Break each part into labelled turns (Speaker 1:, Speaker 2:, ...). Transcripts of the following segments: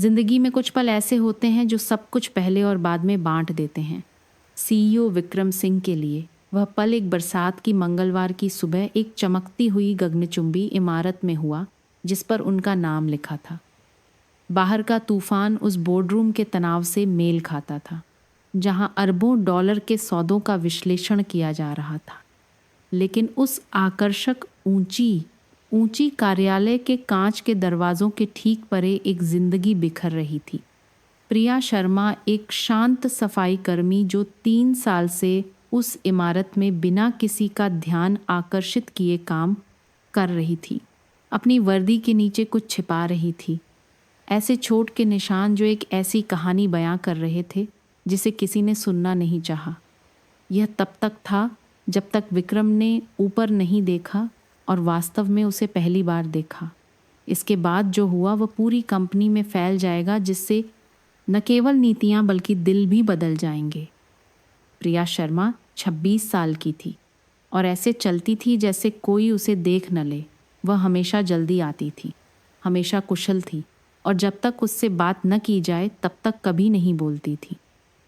Speaker 1: जिंदगी में कुछ पल ऐसे होते हैं जो सब कुछ पहले और बाद में बांट देते हैं। सीईओ विक्रम सिंह के लिए वह पल एक बरसात की मंगलवार की सुबह एक चमकती हुई गगनचुंबी इमारत में हुआ जिस पर उनका नाम लिखा था। बाहर का तूफान उस बोर्डरूम के तनाव से मेल खाता था, जहां अरबों डॉलर के सौदों का विश्लेषण किया जा रहा था। लेकिन उस आकर्षक ऊंची कार्यालय के कांच के दरवाजों के ठीक परे एक जिंदगी बिखर रही थी। प्रिया शर्मा एक शांत सफाई कर्मी जो 3 साल से उस इमारत में बिना किसी का ध्यान आकर्षित किए काम कर रही थी। अपनी वर्दी के नीचे कुछ छिपा रही थी, ऐसे चोट के निशान जो एक ऐसी कहानी बयां कर रहे थे जिसे किसी ने सुनना नहीं चाहा। यह तब तक था जब तक विक्रम ने ऊपर नहीं देखा और वास्तव में उसे पहली बार देखा। इसके बाद जो हुआ वह पूरी कंपनी में फैल जाएगा, जिससे न केवल नीतियां बल्कि दिल भी बदल जाएंगे। प्रिया शर्मा 26 साल की थी और ऐसे चलती थी जैसे कोई उसे देख न ले। वह हमेशा जल्दी आती थी, हमेशा कुशल थी और जब तक उससे बात न की जाए तब तक कभी नहीं बोलती थी।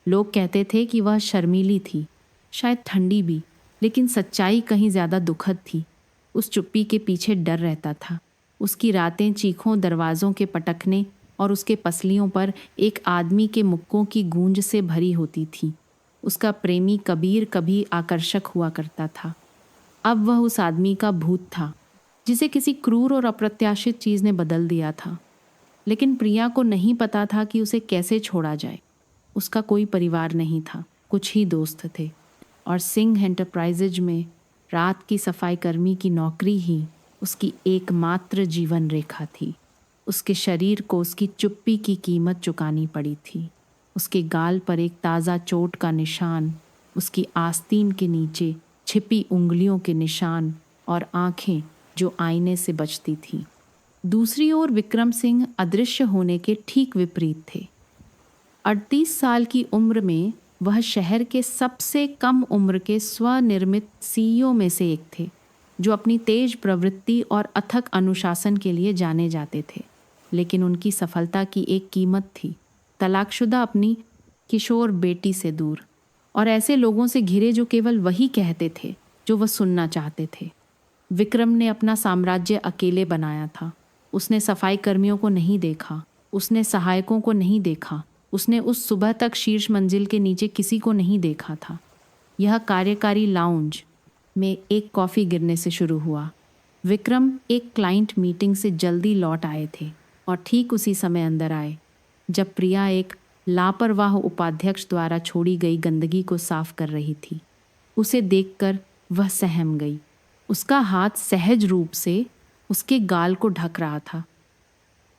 Speaker 1: लोग कहते थे कि वह शर्मीली थी, शायद ठंडी भी, लेकिन सच्चाई कहीं ज़्यादा दुखद थी। उस चुप्पी के पीछे डर रहता था। उसकी रातें चीखों, दरवाज़ों के पटकने और उसके पसलियों पर एक आदमी के मुक्कों की गूंज से भरी होती थी। उसका प्रेमी कबीर कभी आकर्षक हुआ करता था। अब वह उस आदमी का भूत था जिसे किसी क्रूर और अप्रत्याशित चीज़ ने बदल दिया था। लेकिन प्रिया को नहीं पता था कि उसे कैसे छोड़ा जाए। उसका कोई परिवार नहीं था, कुछ ही दोस्त थे और सिंह एंटरप्राइजेज में रात की सफाई कर्मी की नौकरी ही उसकी एकमात्र जीवन रेखा थी। उसके शरीर को उसकी चुप्पी की कीमत चुकानी पड़ी थी। उसके गाल पर एक ताज़ा चोट का निशान, उसकी आस्तीन के नीचे छिपी उंगलियों के निशान और आंखें जो आईने से बचती थीं। दूसरी ओर विक्रम सिंह अदृश्य होने के ठीक विपरीत थे। 38 साल की उम्र में वह शहर के सबसे कम उम्र के स्वनिर्मित सीईओ में से एक थे, जो अपनी तेज प्रवृत्ति और अथक अनुशासन के लिए जाने जाते थे। लेकिन उनकी सफलता की एक कीमत थी, तलाकशुदा अपनी किशोर बेटी से दूर और ऐसे लोगों से घिरे जो केवल वही कहते थे जो वह सुनना चाहते थे। विक्रम ने अपना साम्राज्य अकेले बनाया था। उसने सफाई कर्मियों को नहीं देखा, उसने सहायकों को नहीं देखा, उसने उस सुबह तक शीर्ष मंजिल के नीचे किसी को नहीं देखा था। यह कार्यकारी लाउंज में एक कॉफ़ी गिरने से शुरू हुआ। विक्रम एक क्लाइंट मीटिंग से जल्दी लौट आए थे और ठीक उसी समय अंदर आए जब प्रिया एक लापरवाह उपाध्यक्ष द्वारा छोड़ी गई गंदगी को साफ कर रही थी। उसे देखकर वह सहम गई। उसका हाथ सहज रूप से उसके गाल को ढक रहा था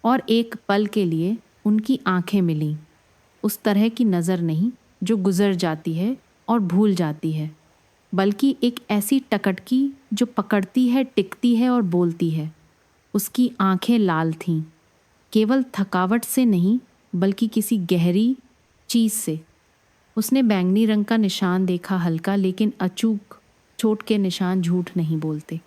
Speaker 1: और एक पल के लिए उनकी आंखें मिलीं। उस तरह की नज़र नहीं जो गुजर जाती है और भूल जाती है, बल्कि एक ऐसी टकटकी जो पकड़ती है, टिकती है और बोलती है। उसकी आंखें लाल थीं, केवल थकावट से नहीं बल्कि किसी गहरी चीज़ से। उसने बैंगनी रंग का निशान देखा, हल्का लेकिन अचूक। चोट के निशान झूठ नहीं बोलते।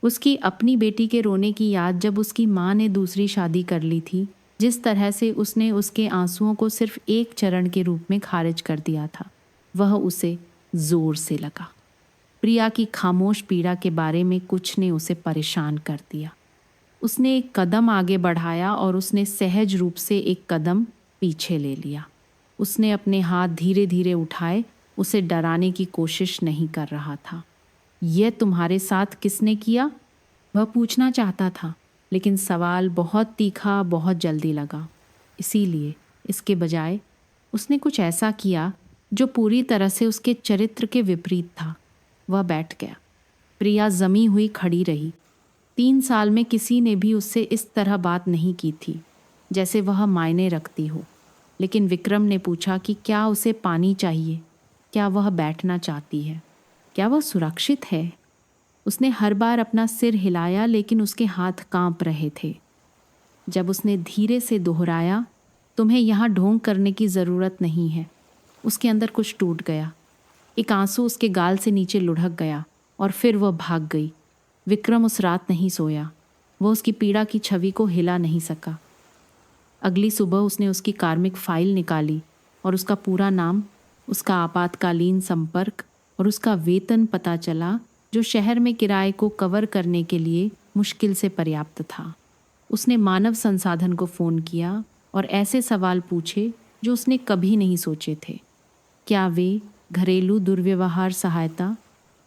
Speaker 1: उसकी अपनी बेटी के रोने की याद जब उसकी माँ ने दूसरी शादी कर ली थी, जिस तरह से उसने उसके आंसुओं को सिर्फ एक चरण के रूप में खारिज कर दिया था, वह उसे जोर से लगा। प्रिया की खामोश पीड़ा के बारे में कुछ ने उसे परेशान कर दिया। उसने एक कदम आगे बढ़ाया और उसने सहज रूप से एक कदम पीछे ले लिया। उसने अपने हाथ धीरे धीरे उठाए, उसे डराने की कोशिश नहीं कर रहा था। यह तुम्हारे साथ किसने किया? वह पूछना चाहता था, लेकिन सवाल बहुत तीखा, बहुत जल्दी लगा। इसीलिए इसके बजाय उसने कुछ ऐसा किया जो पूरी तरह से उसके चरित्र के विपरीत था। वह बैठ गया। प्रिया जमी हुई खड़ी रही। 3 साल में किसी ने भी उससे इस तरह बात नहीं की थी जैसे वह मायने रखती हो। लेकिन विक्रम ने पूछा कि क्या उसे पानी चाहिए, क्या वह बैठना चाहती है, क्या वह सुरक्षित है। उसने हर बार अपना सिर हिलाया, लेकिन उसके हाथ कांप रहे थे। जब उसने धीरे से दोहराया, तुम्हें यहाँ ढोंग करने की ज़रूरत नहीं है, उसके अंदर कुछ टूट गया। एक आंसू उसके गाल से नीचे लुढ़क गया और फिर वह भाग गई। विक्रम उस रात नहीं सोया। वह उसकी पीड़ा की छवि को हिला नहीं सका। अगली सुबह उसने उसकी कार्मिक फाइल निकाली और उसका पूरा नाम, उसका आपातकालीन संपर्क और उसका वेतन पता चला, जो शहर में किराए को कवर करने के लिए मुश्किल से पर्याप्त था। उसने मानव संसाधन को फ़ोन किया और ऐसे सवाल पूछे जो उसने कभी नहीं सोचे थे। क्या वे घरेलू दुर्व्यवहार सहायता,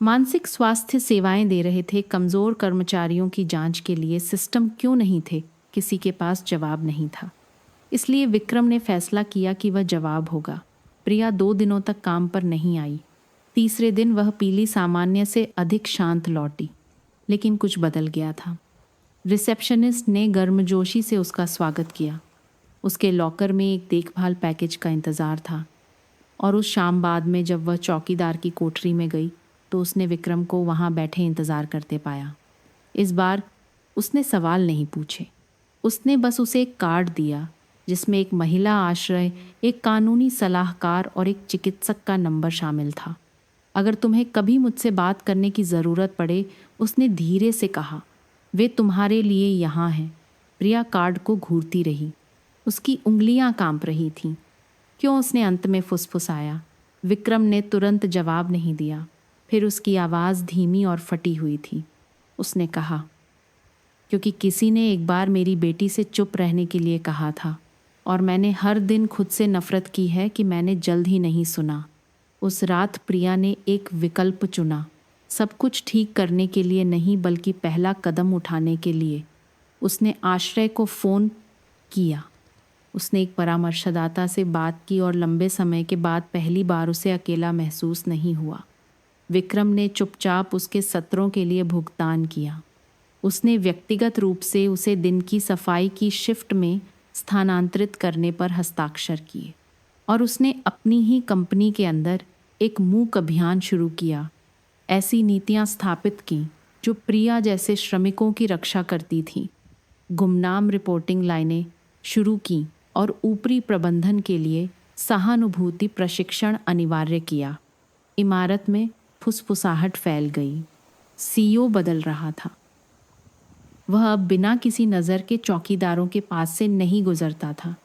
Speaker 1: मानसिक स्वास्थ्य सेवाएं दे रहे थे कमज़ोर कर्मचारियों की जांच के लिए सिस्टम क्यों नहीं थे? किसी के पास जवाब नहीं था। इसलिए विक्रम ने फैसला किया कि वह जवाब होगा। प्रिया 2 दिनों तक काम पर नहीं आई। तीसरे दिन वह पीली सामान्य से अधिक शांत लौटी, लेकिन कुछ बदल गया था। रिसेप्शनिस्ट ने गर्मजोशी से उसका स्वागत किया। उसके लॉकर में एक देखभाल पैकेज का इंतज़ार था और उस शाम बाद में जब वह चौकीदार की कोठरी में गई तो उसने विक्रम को वहाँ बैठे इंतज़ार करते पाया। इस बार उसने सवाल नहीं पूछे। उसने बस उसे एक कार्ड दिया जिसमें एक महिला आश्रय, एक कानूनी सलाहकार और एक चिकित्सक का नंबर शामिल था। अगर तुम्हें कभी मुझसे बात करने की ज़रूरत पड़े, उसने धीरे से कहा, वे तुम्हारे लिए यहाँ हैं। प्रिया कार्ड को घूरती रही। उसकी उंगलियां कांप रही थीं। क्यों, उसने अंत में फुसफुसाया। विक्रम ने तुरंत जवाब नहीं दिया। फिर उसकी आवाज़ धीमी और फटी हुई थी। उसने कहा, क्योंकि किसी ने एक बार मेरी बेटी से चुप रहने के लिए कहा था और मैंने हर दिन खुद से नफ़रत की है कि मैंने जल्द ही नहीं सुना। उस रात प्रिया ने एक विकल्प चुना, सब कुछ ठीक करने के लिए नहीं बल्कि पहला कदम उठाने के लिए। उसने आश्रय को फ़ोन किया। उसने एक परामर्शदाता से बात की और लंबे समय के बाद पहली बार उसे अकेला महसूस नहीं हुआ। विक्रम ने चुपचाप उसके सत्रों के लिए भुगतान किया। उसने व्यक्तिगत रूप से उसे दिन की सफाई की शिफ्ट में स्थानांतरित करने पर हस्ताक्षर किए और उसने अपनी ही कंपनी के अंदर एक मूक अभियान शुरू किया। ऐसी नीतियां स्थापित की जो प्रिया जैसे श्रमिकों की रक्षा करती थीं। गुमनाम रिपोर्टिंग लाइनें शुरू की और ऊपरी प्रबंधन के लिए सहानुभूति प्रशिक्षण अनिवार्य किया। इमारत में फुसफुसाहट फैल गई। सीईओ बदल रहा था। वह अब बिना किसी नज़र के चौकीदारों के पास से नहीं गुजरता था।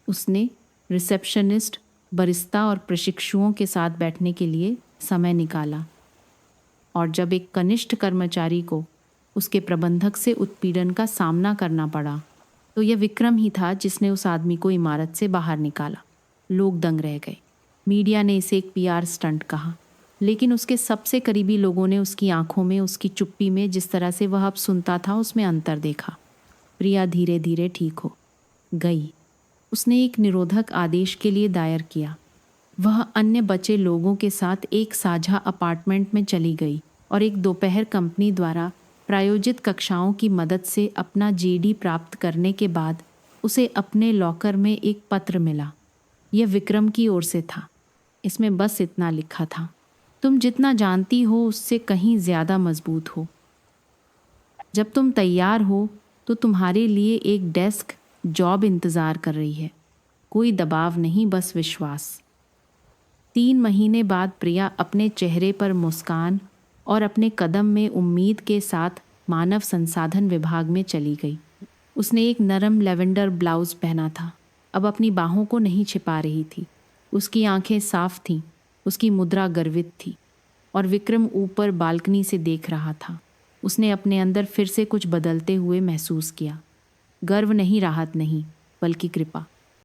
Speaker 1: उसने रिसेप्शनिस्ट, बरिस्ता और प्रशिक्षुओं के साथ बैठने के लिए समय निकाला और जब एक कनिष्ठ कर्मचारी को उसके प्रबंधक से उत्पीड़न का सामना करना पड़ा तो यह विक्रम ही था जिसने उस आदमी को इमारत से बाहर निकाला। लोग दंग रह गए। मीडिया ने इसे एक पीआर स्टंट कहा, लेकिन उसके सबसे करीबी लोगों ने उसकी आंखों में, उसकी चुप्पी में, जिस तरह से वह अब सुनता था, उसमें अंतर देखा। प्रिया धीरे धीरे ठीक हो गई। उसने एक निरोधक आदेश के लिए दायर किया। वह अन्य बचे लोगों के साथ एक साझा अपार्टमेंट में चली गई और एक दोपहर कंपनी द्वारा प्रायोजित कक्षाओं की मदद से अपना जीडी प्राप्त करने के बाद उसे अपने लॉकर में एक पत्र मिला। यह विक्रम की ओर से था। इसमें बस इतना लिखा था, तुम जितना जानती हो उससे कहीं ज़्यादा मजबूत हो। जब तुम तैयार हो तो तुम्हारे लिए एक डेस्क जॉब इंतज़ार कर रही है। कोई दबाव नहीं, बस विश्वास। 3 महीने बाद प्रिया अपने चेहरे पर मुस्कान और अपने कदम में उम्मीद के साथ मानव संसाधन विभाग में चली गई। उसने एक नरम लेवेंडर ब्लाउज पहना था। अब अपनी बाहों को नहीं छिपा रही थी। उसकी आंखें साफ थीं, उसकी मुद्रा गर्वित थी और विक्रम ऊपर बालकनी से देख रहा था। उसने अपने अंदर फिर से कुछ बदलते हुए महसूस किया। गर्व नहीं, राहत नहीं, बल्कि कृपा।